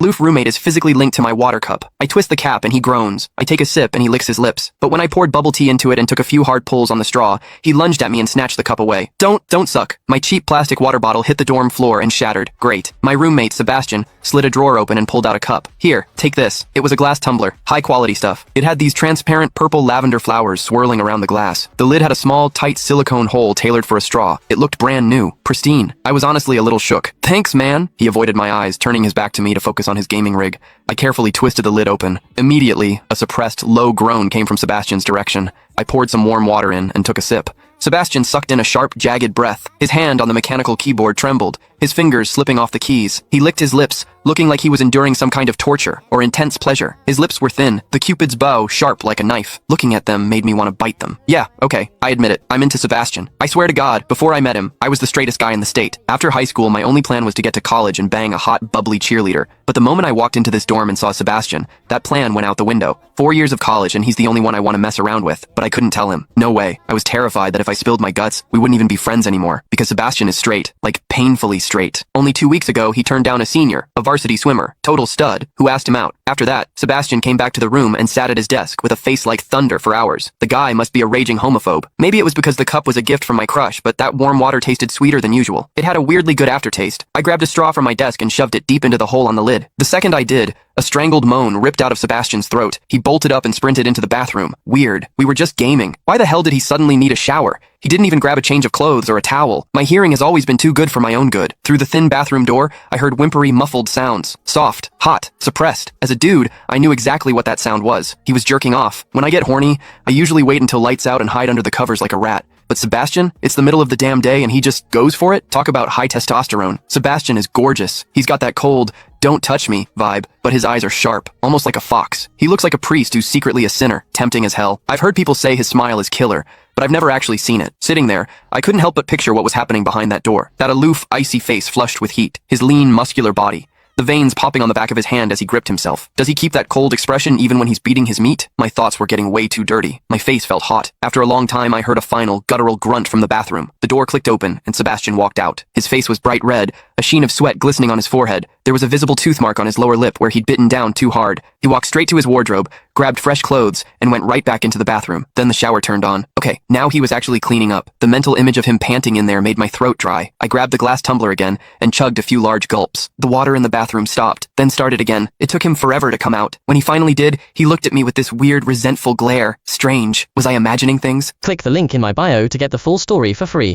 Loof roommate is physically linked to my water cup. I twist the cap and he groans. I take a sip and he licks his lips. But when I poured bubble tea into it and took a few hard pulls on the straw, he lunged at me and snatched the cup away. Don't suck. My cheap plastic water bottle hit the dorm floor and shattered. Great. My roommate, Sebastian, slid a drawer open and pulled out a cup. Here, take this. It was a glass tumbler. High quality stuff. It had these transparent purple lavender flowers swirling around the glass. The lid had a small, tight silicone hole tailored for a straw. It looked brand new. Pristine. I was honestly a little shook. Thanks, man. He avoided my eyes, turning his back to me to focus on his gaming rig. I carefully twisted the lid open. Immediately, a suppressed, low groan came from Sebastian's direction. I poured some warm water in and took a sip. Sebastian sucked in a sharp, jagged breath. His hand on the mechanical keyboard trembled, his fingers slipping off the keys. He licked his lips, looking like he was enduring some kind of torture or intense pleasure. His lips were thin, the Cupid's bow sharp like a knife. Looking at them made me want to bite them. Yeah, okay, I admit it. I'm into Sebastian. I swear to God, before I met him, I was the straightest guy in the state. After high school, my only plan was to get to college and bang a hot, bubbly cheerleader. But the moment I walked into this dorm and saw Sebastian, that plan went out the window. 4 years of college and he's the only one I want to mess around with, but I couldn't tell him. No way. I was terrified that if I spilled my guts, we wouldn't even be friends anymore, because Sebastian is straight, like painfully straight. Only 2 weeks ago, he turned down a senior, a varsity swimmer, total stud, who asked him out. After that, Sebastian came back to the room and sat at his desk with a face like thunder for hours. The guy must be a raging homophobe. Maybe it was because the cup was a gift from my crush, but that warm water tasted sweeter than usual. It had a weirdly good aftertaste. I grabbed a straw from my desk and shoved it deep into the hole on the lid. The second I did, a strangled moan ripped out of Sebastian's throat. He bolted up and sprinted into the bathroom. Weird. We were just gaming. Why the hell did he suddenly need a shower? He didn't even grab a change of clothes or a towel. My hearing has always been too good for my own good. Through the thin bathroom door, I heard whimpery, muffled sounds. Soft, hot, suppressed. As a dude, I knew exactly what that sound was. He was jerking off. When I get horny, I usually wait until lights out and hide under the covers like a rat. But Sebastian, it's the middle of the damn day and he just goes for it? Talk about high testosterone. Sebastian is gorgeous. He's got that cold, don't touch me vibe, but his eyes are sharp, almost like a fox. He looks like a priest who's secretly a sinner, tempting as hell. I've heard people say his smile is killer, but I've never actually seen it. Sitting there, I couldn't help but picture what was happening behind that door. That aloof, icy face flushed with heat, his lean, muscular body. The veins popping on the back of his hand as he gripped himself. Does he keep that cold expression even when he's beating his meat? My thoughts were getting way too dirty. My face felt hot. After a long time, I heard a final, guttural grunt from the bathroom. The door clicked open, and Sebastian walked out. His face was bright red, a sheen of sweat glistening on his forehead. There was a visible tooth mark on his lower lip where he'd bitten down too hard. He walked straight to his wardrobe, grabbed fresh clothes, and went right back into the bathroom. Then the shower turned on. Okay, now he was actually cleaning up. The mental image of him panting in there made my throat dry. I grabbed the glass tumbler again and chugged a few large gulps. The water in the bathroom stopped, then started again. It took him forever to come out. When he finally did, he looked at me with this weird, resentful glare. Strange. Was I imagining things? Click the link in my bio to get the full story for free.